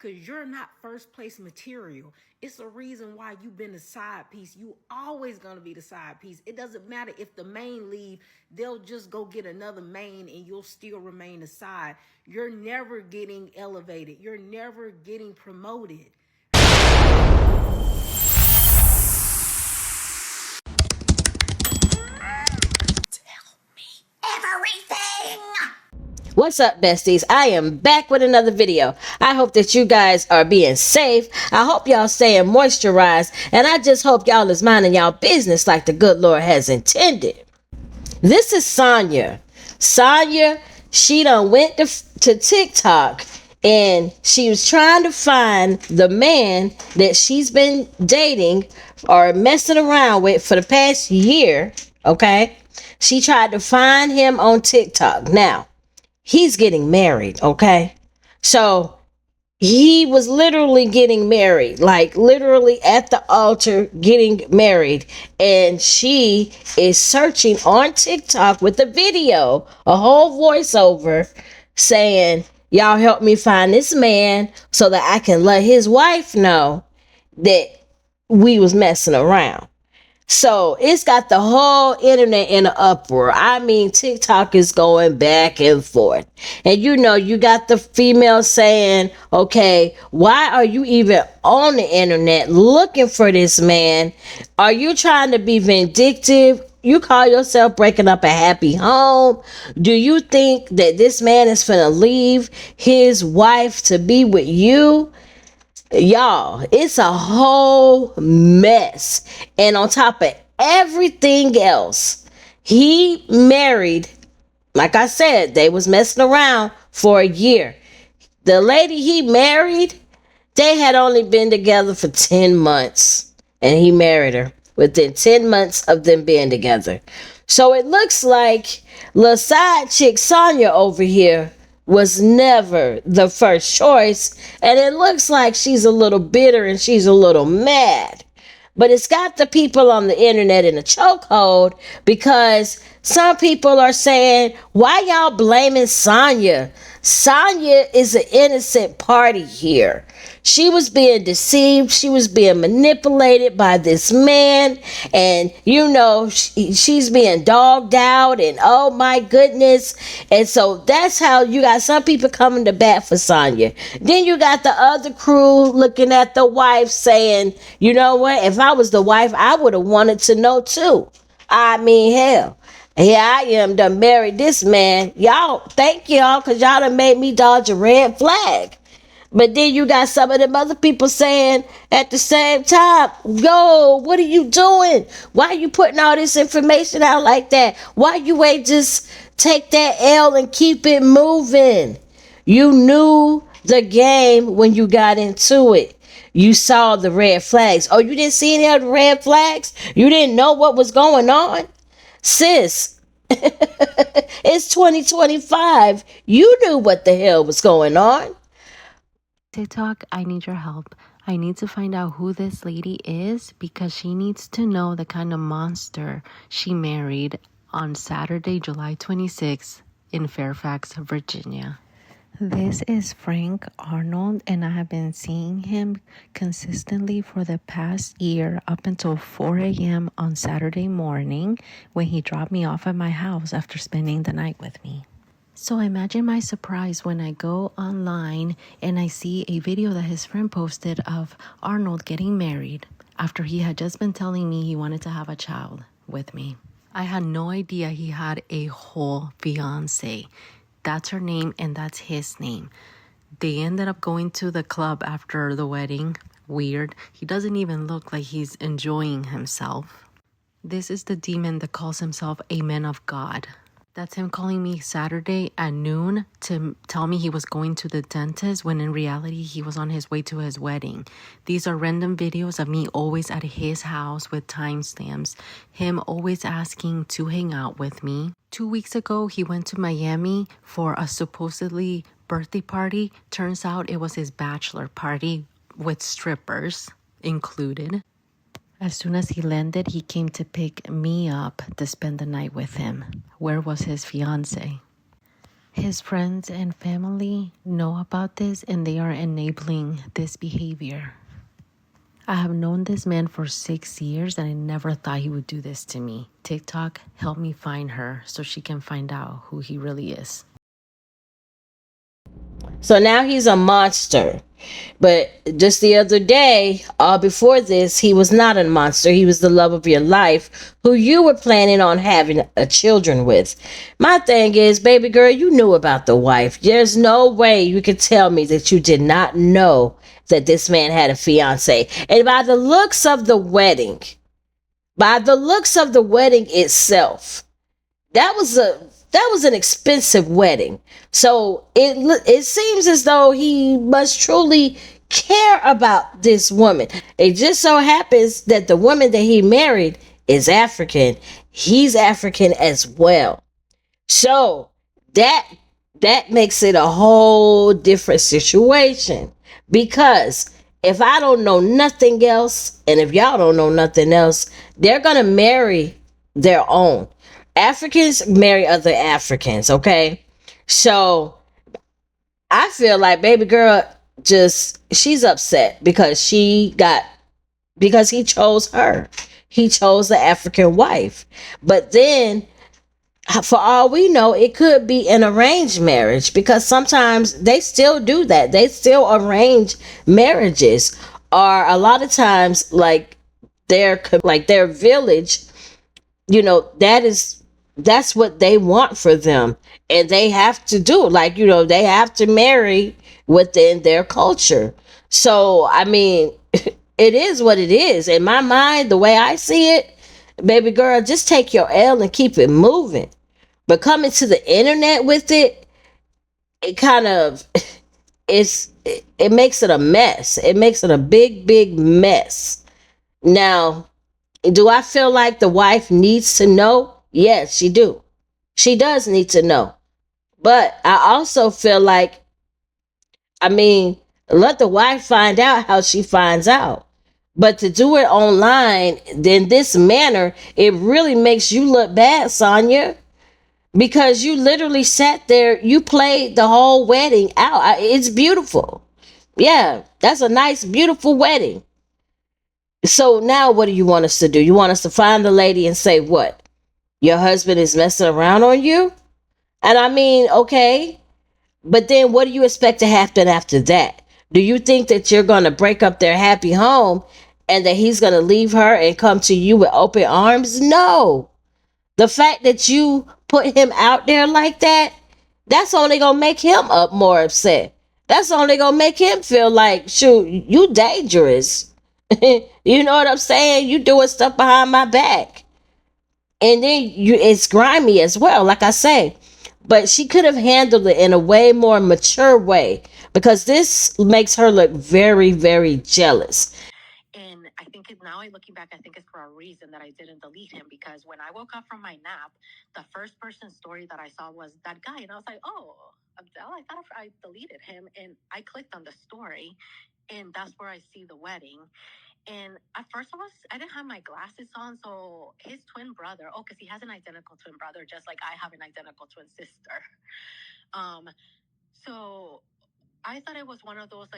Because you're not first place material. It's a reason why you've been the side piece. You always gonna be the side piece. It doesn't matter if the main leave, they'll just go get another main and you'll still remain the side. You're never getting elevated. You're never getting promoted. What's up, besties? I am back with another video. I hope that you guys are being safe. I hope y'all staying moisturized, and I just hope y'all is minding y'all business like the good Lord has intended. This is Sonia. Sonia, she done went to TikTok, and she was trying to find the man that she's been dating or messing around with for the past year, okay? She tried to find him on TikTok. Now, he's getting married, okay? So he was literally getting married, like literally at the altar getting married. And she is searching on TikTok with a video, a whole voiceover saying, y'all help me find this man so that I can let his wife know that we was messing around. So it's got the whole internet in an uproar. I mean, TikTok is going back and forth. And you know, you got the female saying, okay, why are you even on the internet looking for this man? Are you trying to be vindictive? You call yourself breaking up a happy home? Do you think that this man is finna leave his wife to be with you? Y'all, it's a whole mess. And on top of everything else, he married, like I said, they was messing around for a year. The lady he married, they had only been together for 10 months. And he married her within 10 months of them being together. So it looks like little side chick Sonia over here was never the first choice, and it looks like she's a little bitter and she's a little mad. But it's got the people on the internet in a chokehold, because some people are saying, why y'all blaming Sonia? Sonia is an innocent party here. She was being deceived. She was being manipulated by this man. And, you know, she's being dogged out. And, oh, my goodness. And so that's how you got some people coming to bat for Sonia. Then you got the other crew looking at the wife saying, you know what? If I was the wife, I would have wanted to know, too. I mean, hell. Here I am done married this man. Y'all, thank y'all, because y'all done made me dodge a red flag. But then you got some of them other people saying at the same time, yo, what are you doing? Why are you putting all this information out like that? Why you ain't just take that L and keep it moving? You knew the game when you got into it. You saw the red flags. Oh, you didn't see any of the red flags? You didn't know what was going on? Sis, it's 2025. You knew what the hell was going on. TikTok, I need your help. I need to find out who this lady is, because she needs to know the kind of monster she married on Saturday, July 26th in Fairfax, Virginia. This is Frank Arnold, and I have been seeing him consistently for the past year up until 4 a.m. on Saturday morning, when he dropped me off at my house after spending the night with me. So imagine my surprise when I go online and I see a video that his friend posted of Arnold getting married after he had just been telling me he wanted to have a child with me. I had no idea he had a whole fiance. That's her name and that's his name. They ended up going to the club after the wedding. Weird. He doesn't even look like he's enjoying himself. This is the demon that calls himself a man of God. That's him calling me Saturday at noon to tell me he was going to the dentist, when in reality he was on his way to his wedding. These are random videos of me always at his house with timestamps. Him always asking to hang out with me. 2 weeks ago, he went to Miami for a supposedly birthday party. Turns out it was his bachelor party with strippers included. As soon as he landed, he came to pick me up to spend the night with him. Where was his fiance? His friends and family know about this and they are enabling this behavior. I have known this man for 6 years and I never thought he would do this to me. TikTok, help me find her so she can find out who he really is. So now he's a monster. But just the other day, before this, he was not a monster. He was the love of your life who you were planning on having a children with. My thing is, baby girl, you knew about the wife. There's no way you could tell me that you did not know that this man had a fiance. And by the looks of the wedding itself, that was an expensive wedding. So it seems as though he must truly care about this woman. It just so happens that the woman that he married is African. He's African as well. So that that makes it a whole different situation, because if I don't know nothing else, and if y'all don't know nothing else, they're gonna marry their own. Africans marry other Africans, okay? So I feel like baby girl, just she's upset because he chose her. He chose the African wife. But then, for all we know, it could be an arranged marriage, because sometimes they still do that. They still arrange marriages, or a lot of times, like their village, that's what they want for them, and they have to do, they have to marry within their culture. So I mean, it is what it is. In my mind, the way I see it, baby girl, just take your L and keep it moving. But coming to the internet with it, it kind of it makes it a mess. It makes it a big mess. Now, do I feel like the wife needs to know? Yes, she do. She does need to know. But I also feel like, I mean, let the wife find out how she finds out. But to do it online in this manner, it really makes you look bad, Sonia, because you literally sat there, you played the whole wedding out. It's beautiful. Yeah, that's a nice, beautiful wedding. So now what do you want us to do? You want us to find the lady and say what? Your husband is messing around on you? And I mean, okay, but then what do you expect to happen after that? Do you think that you're going to break up their happy home and that he's going to leave her and come to you with open arms? No. The fact that you put him out there like that, that's only going to make him up more upset. That's only going to make him feel like, shoot, you dangerous. You know what I'm saying? You doing stuff behind my back. And then it's grimy as well, like I say. But she could have handled it in a way more mature way, because this makes her look very jealous. And I think now looking back, I think it's for a reason that I didn't delete him, because when I woke up from my nap, the first person story that I saw was that guy. And I was like, oh, Abdel, I thought I deleted him. And I clicked on the story, and that's where I see the wedding. And at first I didn't have my glasses on. So his twin brother, because he has an identical twin brother, just like I have an identical twin sister. So I thought it was one of those,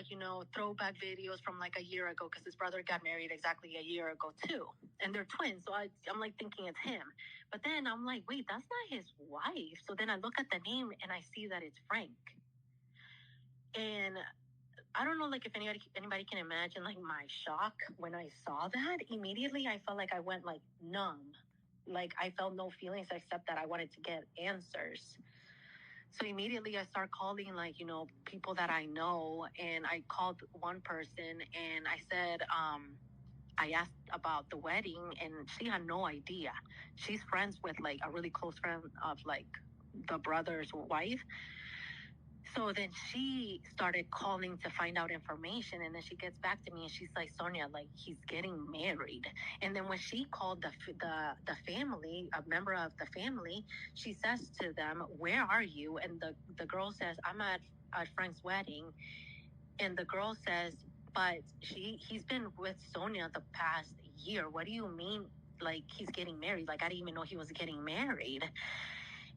throwback videos from like a year ago, because his brother got married exactly a year ago too. And they're twins. So I'm like thinking it's him. But then I'm like, wait, that's not his wife. So then I look at the name and I see that it's Frank. And I don't know, like, if anybody can imagine, like, my shock when I saw that. Immediately, I felt like I went, like, numb. Like, I felt no feelings except that I wanted to get answers. So immediately, I start calling, like, people that I know. And I called one person, and I said, I asked about the wedding, and she had no idea. She's friends with, like, a really close friend of, like, the brother's wife. So then she started calling to find out information, and then she gets back to me and she's like, Sonia, like, he's getting married. And then when she called the family, a member of the family, she says to them, where are you? And the girl says, I'm at Frank's wedding. And the girl says, but he's been with Sonia the past year. What do you mean, like, he's getting married? Like, I didn't even know he was getting married.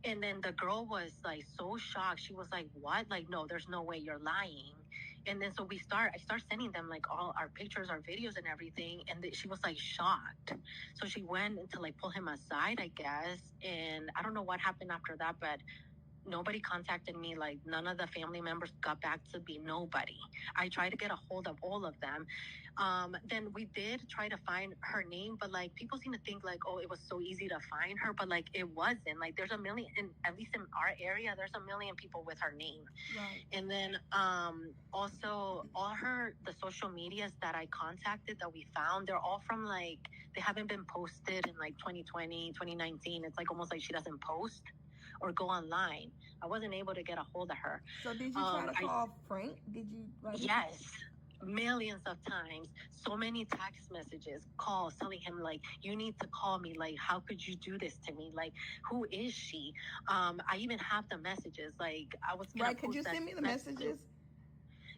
And then the girl was like so shocked. She was like, what? Like, no, there's no way you're lying. And then so I start sending them like all our pictures, our videos and everything. And she was like shocked. So she went to like pull him aside, I guess. And I don't know what happened after that, but nobody contacted me. Like none of the family members got back to me. Nobody. I tried to get a hold of all of them. Then we did try to find her name, but like people seem to think like, oh, it was so easy to find her, but like it wasn't. Like there's a million, at least in our area, there's a million people with her name. Right. And then also all the social medias that I contacted that we found, they're all from like, they haven't been posted in like 2020, 2019. It's like almost like she doesn't post or go online. I wasn't able to get a hold of her. So did you try to call Frank? Did you? Yes, millions of times. So many text messages, calls telling him like, you need to call me. Like, how could you do this to me? Like, who is she? I even have the messages. Like, I was gonna Could you send me the messages?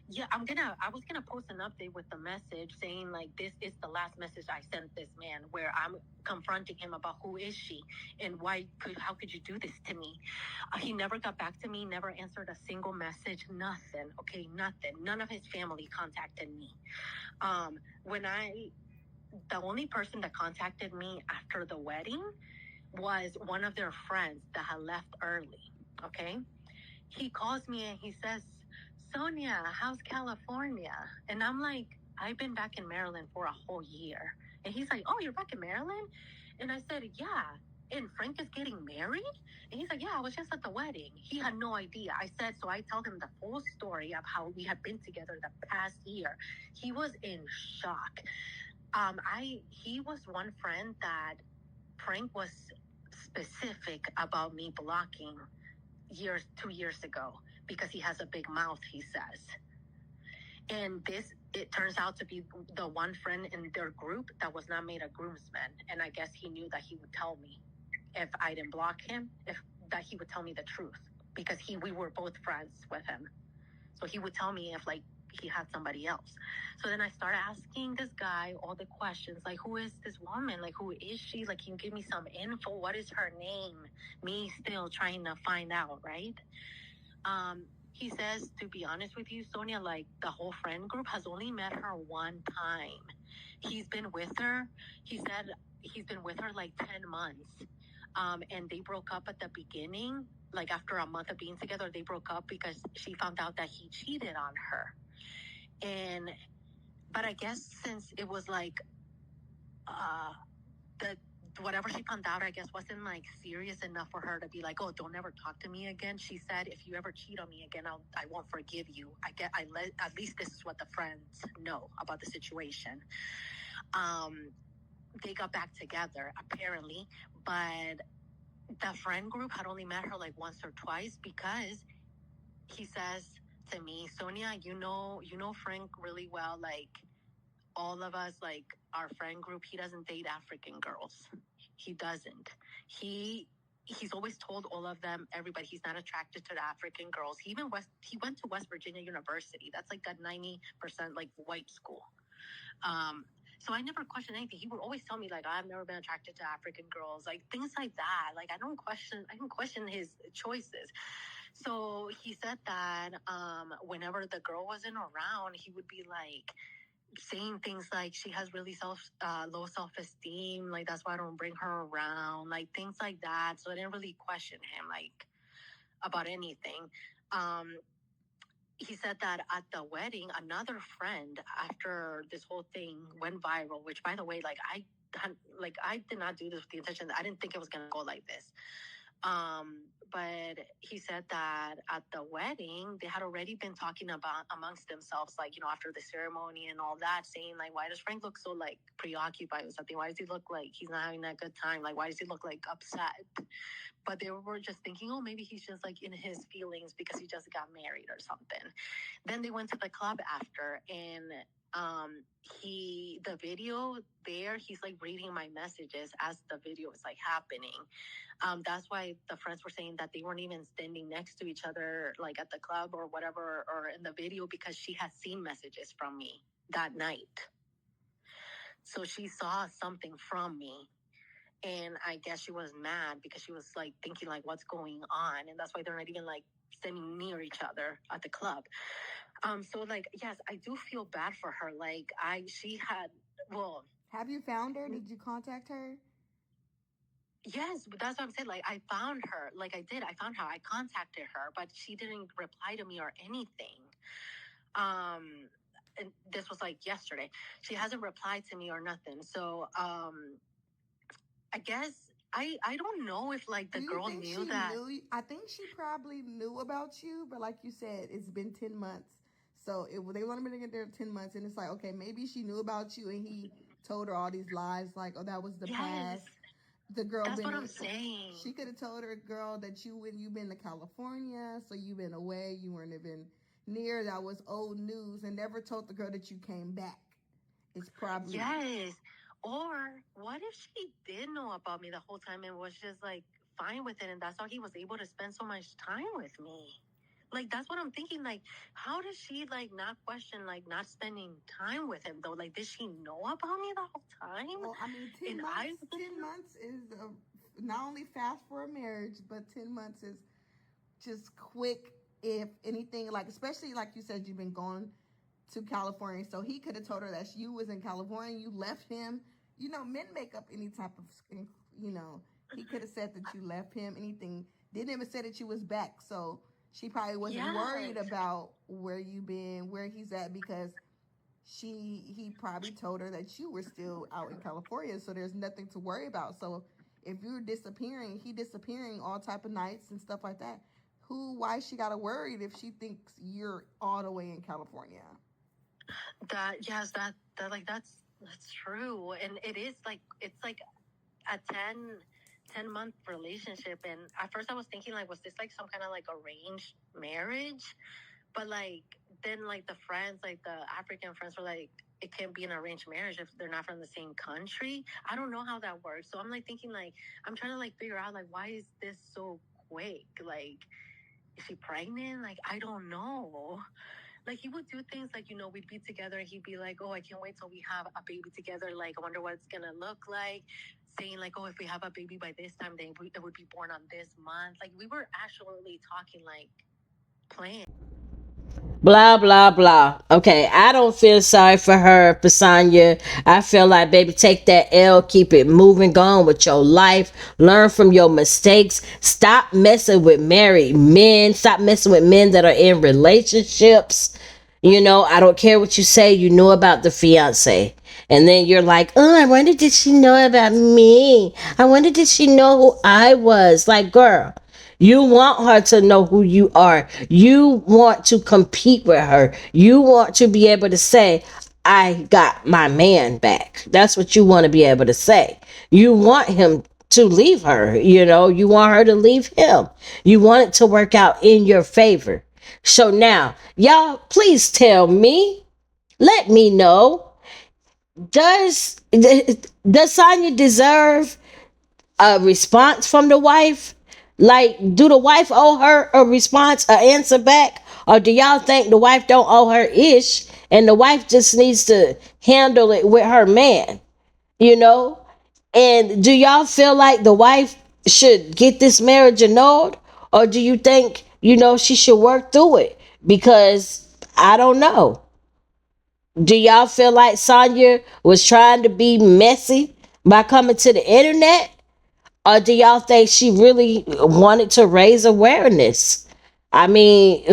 Yeah, I was gonna post an update with the message saying like, this is the last message I sent this man, where I'm confronting him about who is she and how could you do this to me? He never got back to me, never answered a single message, nothing. Okay, nothing. None of his family contacted me. The only person that contacted me after the wedding was one of their friends that had left early. Okay, he calls me and he says, Sonia, how's California? And I'm like, I've been back in Maryland for a whole year. And he's like, oh, you're back in Maryland? And I said, yeah. And Frank is getting married? And he's like, yeah, I was just at the wedding. He had no idea. I said, so I told him the full story of how we had been together the past year. He was in shock. He was one friend that Frank was specific about me blocking 2 years ago, because he has a big mouth, he says. And it turns out to be the one friend in their group that was not made a groomsman. And I guess he knew that he would tell me if I didn't block him, that he would tell me the truth, because we were both friends with him. So he would tell me if like he had somebody else. So then I started asking this guy all the questions, like, who is this woman? Like, who is she? Like, can you give me some info? What is her name? Me still trying to find out, right? He says, to be honest with you, Sonia, like the whole friend group has only met her one time. He's been with her. He said he's been with her like 10 months. And they broke up at the beginning. Like after a month of being together, they broke up because she found out that he cheated on her. But I guess since it was like, whatever she found out, I guess, wasn't like serious enough for her to be like, oh, don't ever talk to me again. She said, if you ever cheat on me again, I won't forgive you. At least this is what the friends know about the situation. They got back together apparently, but the friend group had only met her like once or twice, because he says to me, Sonia, you know Frank really well. Like all of us, like our friend group, he doesn't date African girls. He doesn't. He's always told all of them, everybody, he's not attracted to the African girls. He went to West Virginia University. That's like that 90% like white school. So I never questioned anything. He would always tell me like, I've never been attracted to African girls, like things like that. Like I don't question his choices. So he said that whenever the girl wasn't around, he would be like saying things like she has really low self-esteem, like that's why I don't bring her around, like things like that. So I didn't really question him like about anything. He said that at the wedding, another friend, after this whole thing went viral, which by the way, I did not do this with the intention. I didn't think it was gonna go like this. But he said that at the wedding, they had already been talking about amongst themselves, like, after the ceremony and all that, saying like, why does Frank look so like preoccupied with something? Why does he look like he's not having a good time? Like, why does he look like upset? But they were just thinking, oh, maybe he's just like in his feelings because he just got married or something. Then they went to the club after, and the video there, he's like reading my messages as the video is like happening. That's why the friends were saying that they weren't even standing next to each other, like at the club or whatever, or in the video, because she had seen messages from me that night. So she saw something from me. And I guess she was mad because she was like thinking like what's going on, and that's why they're not even like standing near each other at the club. So like yes, I do feel bad for her. Like she had well. Have you found her? Did you contact her? Yes, but that's what I'm saying. Like I found her. Like I did. I found her. I contacted her, but she didn't reply to me or anything. And this was like yesterday. She hasn't replied to me or nothing. So I guess I don't know if like the girl knew that. I think she probably knew about you, but like you said, it's been 10 months. So they only been together 10 months, and it's like, okay, maybe she knew about you, and he told her all these lies, like, oh, that was the past. The girl. That's what I'm saying. She could have told her girl that you've been to California, so you've been away, you weren't even near. That was old news, and never told the girl that you came back. It's probably yes. Or what if she did know about me the whole time and was just like fine with it, and that's how he was able to spend so much time with me? Like that's what I'm thinking. Like, how does she like not question like not spending time with him though? Like, did she know about me the whole time? Well, I mean, 10 months is not only fast for a marriage, but 10 months is just quick. If anything, like especially like you said, you've been going to California, so he could have told her that you was in California, you left him. You know, men make up any type of, you know, he could have said that you left him, anything. Didn't even say that you was back, so she probably wasn't worried about where you been, where he's at, because he probably told her that you were still out in California, so there's nothing to worry about. So if you're disappearing, he disappearing all type of nights and stuff like that, why she gotta worry if she thinks you're all the way in California? That like that's true, and it is like it's like a 10-month relationship, and at first I was thinking like, was this like some kind of like arranged marriage? But like then like the friends, like the African friends, were like, it can't be an arranged marriage if they're not from the same country. I don't know how that works, so I'm like thinking like I'm trying to like figure out like why is this so quick? Like, is she pregnant? Like I don't know. Like he would do things like, you know, we'd be together and he'd be like, oh, I can't wait till we have a baby together. Like, I wonder what it's going to look like. Saying like, oh, if we have a baby by this time, then it would be born on this month. Like we were actually talking like plans. Blah blah blah. Okay, I don't feel sorry for her, Pisanya. I feel like, baby, take that L, keep it moving, go on with your life, learn from your mistakes, stop messing with married men, stop messing with men that are in relationships. You know, I don't care what you say, you know about the fiance. And then you're like, oh, I wonder did she know about me? I wonder did she know who I was? Like, girl, you want her to know who you are. You want to compete with her. You want to be able to say, I got my man back. That's what you want to be able to say. You want him to leave her. You know, you want her to leave him. You want it to work out in your favor. So now, y'all, please tell me, let me know, does Sonya deserve a response from the wife? Like, do the wife owe her a response, an answer back? Or do y'all think the wife don't owe her ish and the wife just needs to handle it with her man? You know? And do y'all feel like the wife should get this marriage annulled? Or do you think, you know, she should work through it? Because I don't know. Do y'all feel like Sonya was trying to be messy by coming to the internet? Or do y'all think she really wanted to raise awareness? I mean,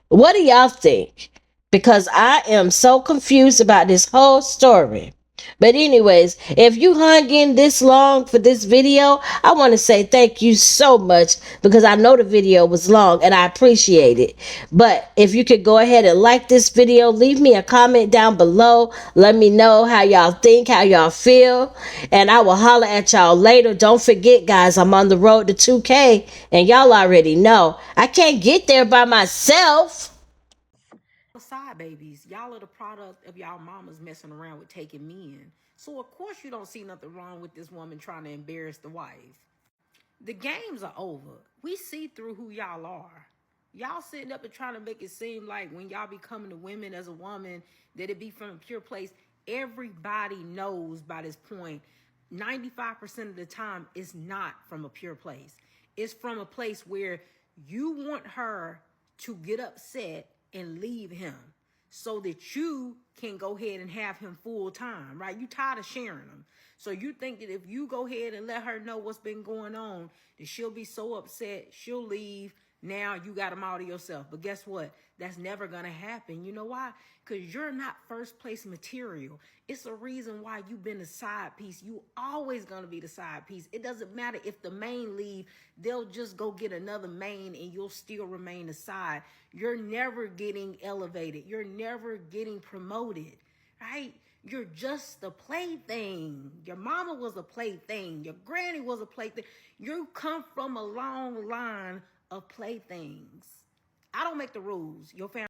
what do y'all think? Because I am so confused about this whole story. But anyways, if you hung in this long for this video, I want to say thank you so much, because I know the video was long and I appreciate it. But if you could go ahead and like this video, leave me a comment down below. Let me know how y'all think, how y'all feel, and I will holler at y'all later. Don't forget, guys, I'm on the road to 2K, and y'all already know I can't get there by myself. Side babies, y'all are the product of y'all mamas messing around with taking men. So of course you don't see nothing wrong with this woman trying to embarrass the wife. The games are over. We see through who y'all are. Y'all sitting up and trying to make it seem like when y'all be coming to women as a woman that it be from a pure place. Everybody knows by this point 95% of the time, it's not from a pure place. It's from a place where you want her to get upset and leave him so that you can go ahead and have him full time, right? You tired of sharing him. So you think that if you go ahead and let her know what's been going on, that she'll be so upset, she'll leave. Now you got him all to yourself. But guess what? That's never going to happen. You know why? Because you're not first place material. It's a reason why you've been the side piece. You always going to be the side piece. It doesn't matter if the main leave, they'll just go get another main and you'll still remain the side. You're never getting elevated. You're never getting promoted, right? You're just a plaything. Your mama was a plaything. Your granny was a plaything. You come from a long line of playthings. I don't make the rules. Your family